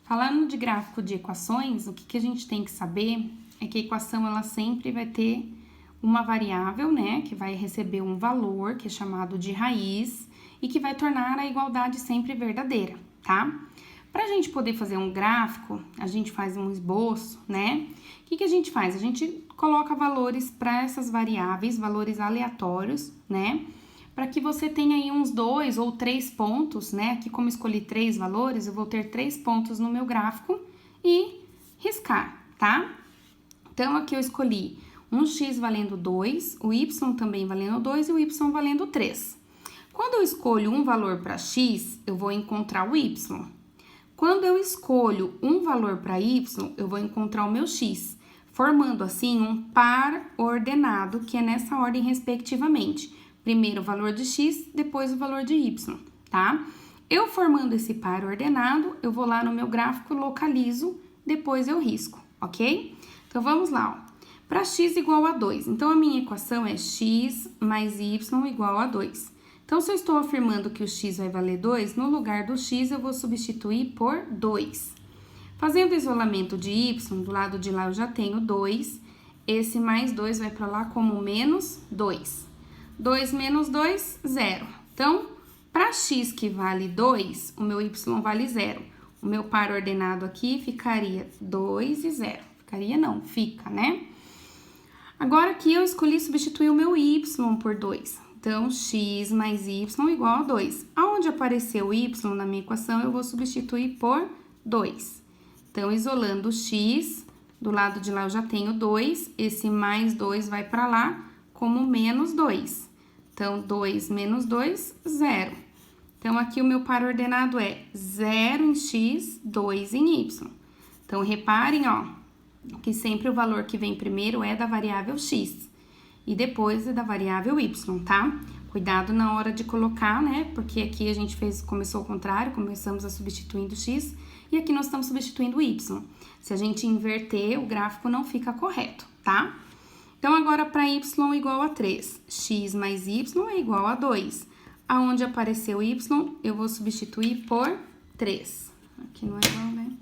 Falando de gráfico de equações, o que a gente tem que saber é que a equação ela sempre vai ter uma variável, né, que vai receber um valor, que é chamado de raiz, e que vai tornar a igualdade sempre verdadeira, tá? Para a gente poder fazer um gráfico, a gente faz um esboço, né? O que a gente faz? A gente coloca valores para essas variáveis, valores aleatórios, né? Para que você tenha aí uns 2 ou 3 pontos, né? Aqui, como escolhi 3 valores, eu vou ter 3 pontos no meu gráfico e riscar, tá? Então, aqui eu escolhi um x valendo 2, o y também valendo 2 e o y valendo 3. Quando eu escolho um valor para x, eu vou encontrar o y. Quando eu escolho um valor para y, eu vou encontrar o meu x, formando assim um par ordenado, que é nessa ordem respectivamente. Primeiro o valor de x, depois o valor de y, tá? Eu formando esse par ordenado, eu vou lá no meu gráfico, localizo, depois eu risco, ok? Então, vamos lá, ó. Para x igual a 2, então a minha equação é x mais y igual a 2. Então, se eu estou afirmando que o x vai valer 2, no lugar do x eu vou substituir por 2. Fazendo isolamento de y, do lado de lá eu já tenho 2, esse mais 2 vai para lá como menos 2. 2 menos 2, 0. Então, para x que vale 2, o meu y vale 0. O meu par ordenado aqui ficaria 2 e 0. Ficaria não, fica, né? Agora aqui eu escolhi substituir o meu y por 2. Então, x mais y igual a 2. Aonde apareceu o y na minha equação, eu vou substituir por 2. Então, isolando o x, do lado de lá eu já tenho 2, esse mais 2 vai para lá como menos 2. Então, 2 menos 2, 0. Então, aqui o meu par ordenado é 0 em x, 2 em y. Então, reparem, ó, que sempre o valor que vem primeiro é da variável x e depois é da variável y, tá? Cuidado na hora de colocar, né? Porque aqui a gente começou ao contrário, começamos a substituindo x e aqui nós estamos substituindo y. Se a gente inverter, o gráfico não fica correto, tá? Então, agora para y igual a 3, x mais y é igual a 2. Aonde apareceu y, eu vou substituir por 3. Aqui não é igual, né?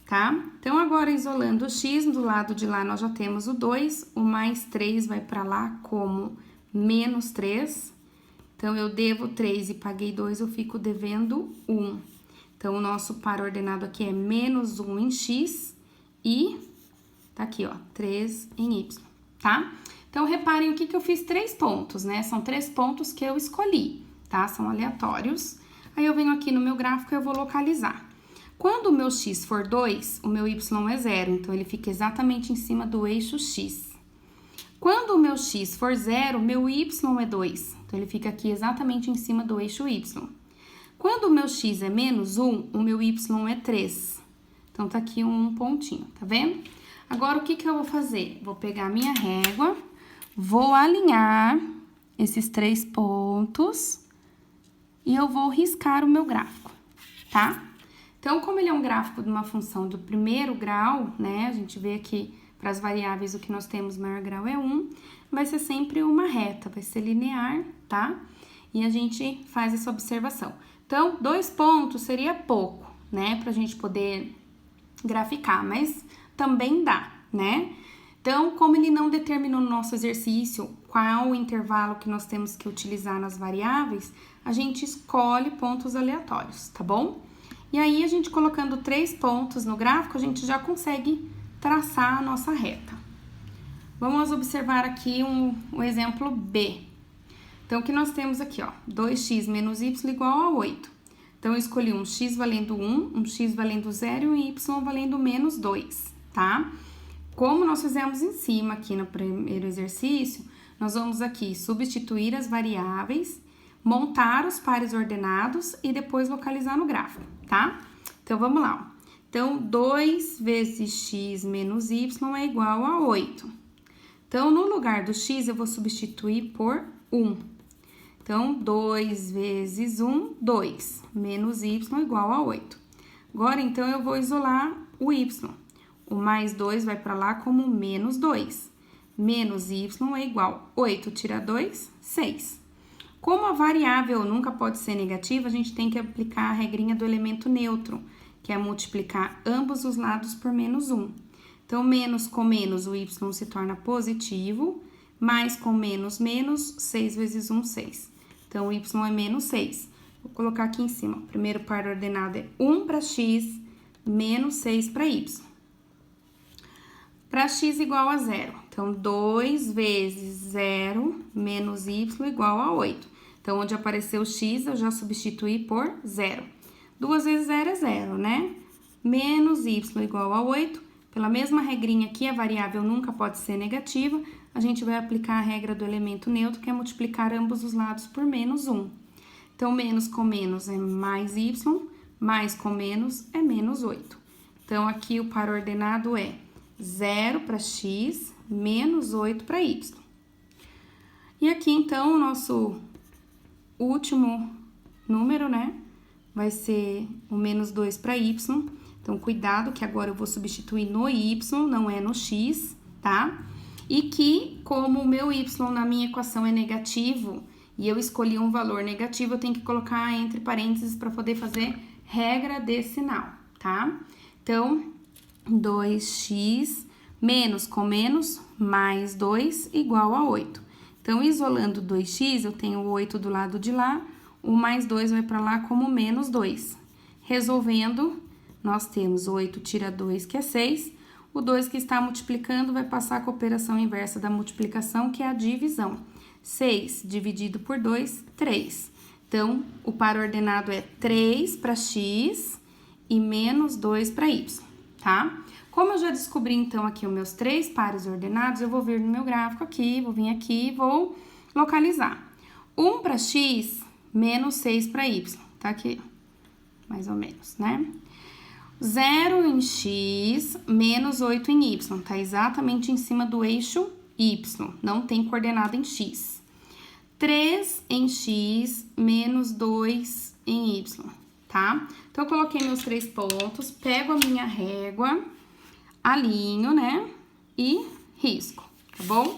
Tá? Então, agora isolando o x, do lado de lá nós já temos o 2, o mais 3 vai para lá como menos 3. Então, eu devo 3 e paguei 2, eu fico devendo 1. Então, o nosso par ordenado aqui é menos 1 em x e tá aqui, ó, 3 em y, tá? Então, reparem o que eu fiz 3 pontos, né? São 3 pontos que eu escolhi, tá? São aleatórios. Aí, eu venho aqui no meu gráfico e eu vou localizar. Quando o meu x for 2, o meu y é 0, então ele fica exatamente em cima do eixo x. Quando o meu x for 0, o meu y é 2, então ele fica aqui exatamente em cima do eixo y. Quando o meu x é menos 1, o meu y é 3. Então, tá aqui um pontinho, tá vendo? Agora, o que eu vou fazer? Vou pegar a minha régua, vou alinhar esses 3 pontos e eu vou riscar o meu gráfico, tá? Então, como ele é um gráfico de uma função do primeiro grau, né? A gente vê aqui para as variáveis o que nós temos, maior grau é 1, vai ser sempre uma reta, vai ser linear, tá? E a gente faz essa observação. Então, 2 pontos seria pouco, né? Pra gente poder graficar, mas também dá, né? Então, como ele não determinou no nosso exercício qual o intervalo que nós temos que utilizar nas variáveis, a gente escolhe pontos aleatórios, tá bom? E aí, a gente colocando 3 pontos no gráfico, a gente já consegue traçar a nossa reta. Vamos observar aqui um exemplo B. Então, o que nós temos aqui, ó, 2x menos y igual a 8. Então, eu escolhi um x valendo 1, um x valendo 0 e um y valendo menos 2, tá? Como nós fizemos em cima aqui no primeiro exercício, nós vamos aqui substituir as variáveis, montar os pares ordenados e depois localizar no gráfico, tá? Então, vamos lá, ó. Então, 2 vezes x menos y é igual a 8. Então, no lugar do x, eu vou substituir por 1. Então, 2 vezes 1, 2, menos y igual a 8. Agora, então, eu vou isolar o y. O mais 2 vai para lá como menos 2. Menos y é igual a 8 tira 2, 6. Como a variável nunca pode ser negativa, a gente tem que aplicar a regrinha do elemento neutro, que é multiplicar ambos os lados por menos 1. Então, menos com menos, o y se torna positivo, mais com menos, menos, 6 vezes 1, 6. Então, o y é menos 6. Vou colocar aqui em cima. O primeiro par ordenado é 1 para x, menos 6 para y. Para x igual a 0. Então, 2 vezes 0 menos y igual a 8. Então, onde apareceu x, eu já substituí por 0. 2 vezes 0 é 0, né? Menos y igual a 8. Pela mesma regrinha aqui, a variável nunca pode ser negativa, a gente vai aplicar a regra do elemento neutro, que é multiplicar ambos os lados por menos 1. Então, menos com menos é mais y, mais com menos é menos 8. Então, aqui o par ordenado é 0 para x, menos 8 para y. E aqui, então, o nosso último número, né, vai ser o menos 2 para y. Então, cuidado que agora eu vou substituir no y, não é no x, tá? E que, como o meu y na minha equação é negativo, e eu escolhi um valor negativo, eu tenho que colocar entre parênteses para poder fazer regra de sinal, tá? Então, 2x menos com menos, mais 2, igual a 8. Então, isolando 2x, eu tenho 8 do lado de lá, o mais 2 vai para lá como menos 2. Resolvendo, nós temos 8 tira 2, que é 6. O 2 que está multiplicando vai passar com a operação inversa da multiplicação, que é a divisão. 6 dividido por 2, 3. Então, o par ordenado é 3 para x e menos 2 para y, tá? Como eu já descobri, então, aqui os meus 3 pares ordenados, eu vou vir no meu gráfico aqui, vou vir aqui e vou localizar. 1 para x, menos 6 para y. Tá aqui, mais ou menos, né? 0 em x, menos 8 em y. Tá exatamente em cima do eixo y, não tem coordenada em x. 3 em x, menos 2 em y, tá? Então, eu coloquei meus 3 pontos, pego a minha régua, alinho, né? E risco, tá bom?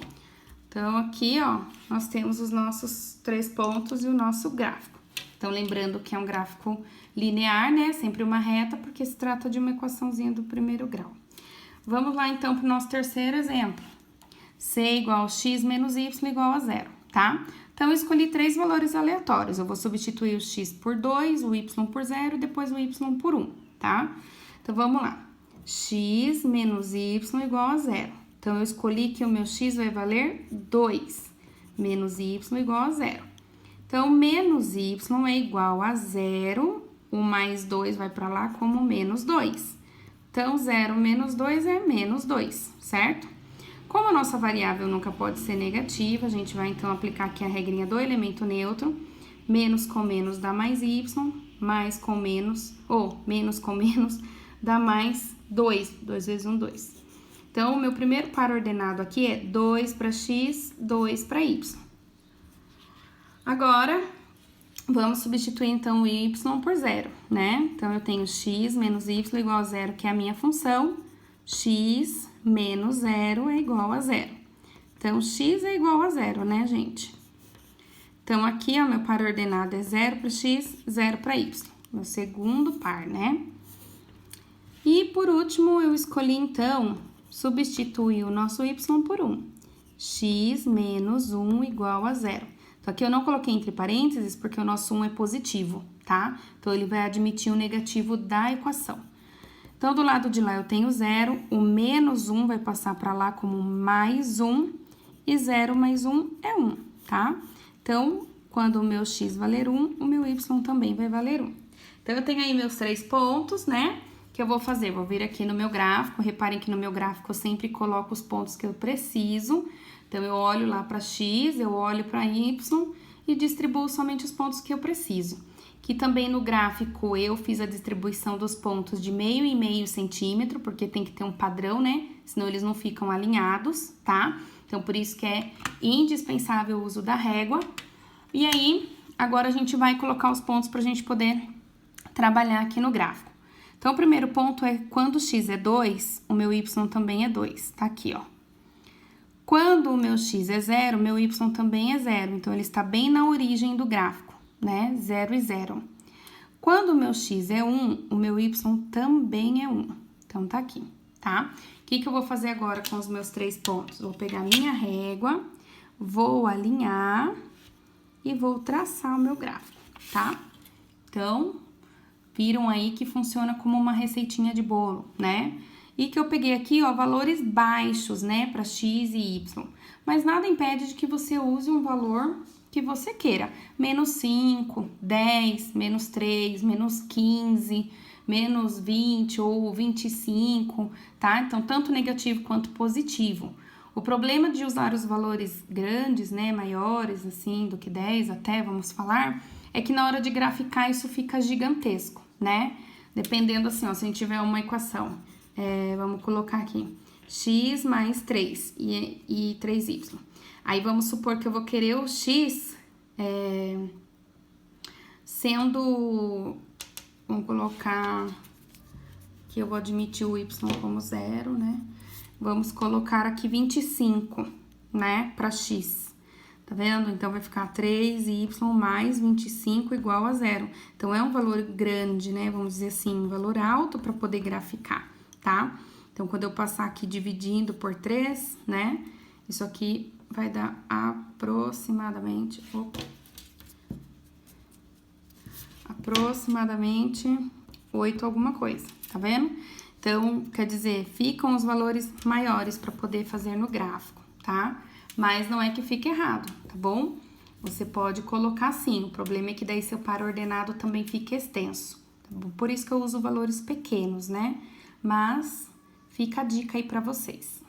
Então, aqui, ó, nós temos os nossos 3 pontos e o nosso gráfico. Então, lembrando que é um gráfico linear, né? Sempre uma reta, porque se trata de uma equaçãozinha do primeiro grau. Vamos lá, então, para o nosso terceiro exemplo. C igual a x menos y igual a 0, tá? Então, eu escolhi 3 valores aleatórios. Eu vou substituir o x por 2, o y por 0 e depois o y por 1, tá? Então, vamos lá. X menos y igual a 0. Então, eu escolhi que o meu x vai valer 2, menos y igual a 0. Então, menos y é igual a 0, o mais 2 vai para lá como menos 2. Então, 0 menos 2 é menos 2, certo? Como a nossa variável nunca pode ser negativa, a gente vai, então, aplicar aqui a regrinha do elemento neutro. Menos com menos dá mais y, mais com menos, ou menos com menos dá mais 2. 2 vezes 1, 2. Então, o meu primeiro par ordenado aqui é 2 para x, 2 para y. Agora, vamos substituir, então, o y por 0, né? Então, eu tenho x menos y igual a 0, que é a minha função. X menos 0 é igual a 0. Então, x é igual a 0, né, gente? Então, aqui, ó, meu par ordenado é 0 para x, 0 para y. Meu segundo par, né? E, por último, eu escolhi, então, substituir o nosso y por 1. X menos 1 igual a 0. Então, aqui eu não coloquei entre parênteses porque o nosso 1 é positivo, tá? Então, ele vai admitir o negativo da equação. Então, do lado de lá eu tenho 0, o menos 1 vai passar para lá como mais 1, e 0 mais 1 é 1, tá? Então, quando o meu x valer 1, o meu y também vai valer 1. Então, eu tenho aí meus 3 pontos, né? Que eu vou fazer, vou vir aqui no meu gráfico, reparem que no meu gráfico eu sempre coloco os pontos que eu preciso. Então, eu olho lá para x, eu olho para y e distribuo somente os pontos que eu preciso. Que também no gráfico eu fiz a distribuição dos pontos de meio em meio centímetro, porque tem que ter um padrão, né? Senão eles não ficam alinhados, tá? Então, por isso que é indispensável o uso da régua. E aí, agora a gente vai colocar os pontos para a gente poder trabalhar aqui no gráfico. Então, o primeiro ponto é quando x é 2, o meu y também é 2, tá aqui, ó. Quando o meu x é 0, o meu y também é 0, então ele está bem na origem do gráfico, né? 0 e 0. Quando o meu x é 1, o meu y também é 1. Então, tá aqui, tá? O que eu vou fazer agora com os meus 3 pontos? Vou pegar minha régua, vou alinhar e vou traçar o meu gráfico, tá? Então, viram aí que funciona como uma receitinha de bolo, né? E que eu peguei aqui, ó, valores baixos, né, para x e y. Mas nada impede de que você use um valor que você queira. Menos 5, 10, menos 3, menos 15, menos 20 ou 25, tá? Então, tanto negativo quanto positivo. O problema de usar os valores grandes, né, maiores, assim, do que 10 até, vamos falar, é que na hora de graficar isso fica gigantesco, né? Dependendo, assim, ó, se a gente tiver uma equação, vamos colocar aqui, x mais 3 e 3y. Aí, vamos supor que eu vou querer o x sendo, vamos colocar que eu vou admitir o y como 0, né? Vamos colocar aqui 25, né, para x. Tá vendo? Então, vai ficar 3y mais 25 igual a 0. Então, é um valor grande, né? Vamos dizer assim, um valor alto para poder graficar, tá? Então, quando eu passar aqui dividindo por 3, né? Isso aqui vai dar aproximadamente... aproximadamente 8 alguma coisa, tá vendo? Então, quer dizer, ficam os valores maiores para poder fazer no gráfico, tá? Mas não é que fique errado, tá bom? Você pode colocar sim, o problema é que daí seu par ordenado também fica extenso, tá bom? Por isso que eu uso valores pequenos, né? Mas fica a dica aí para vocês.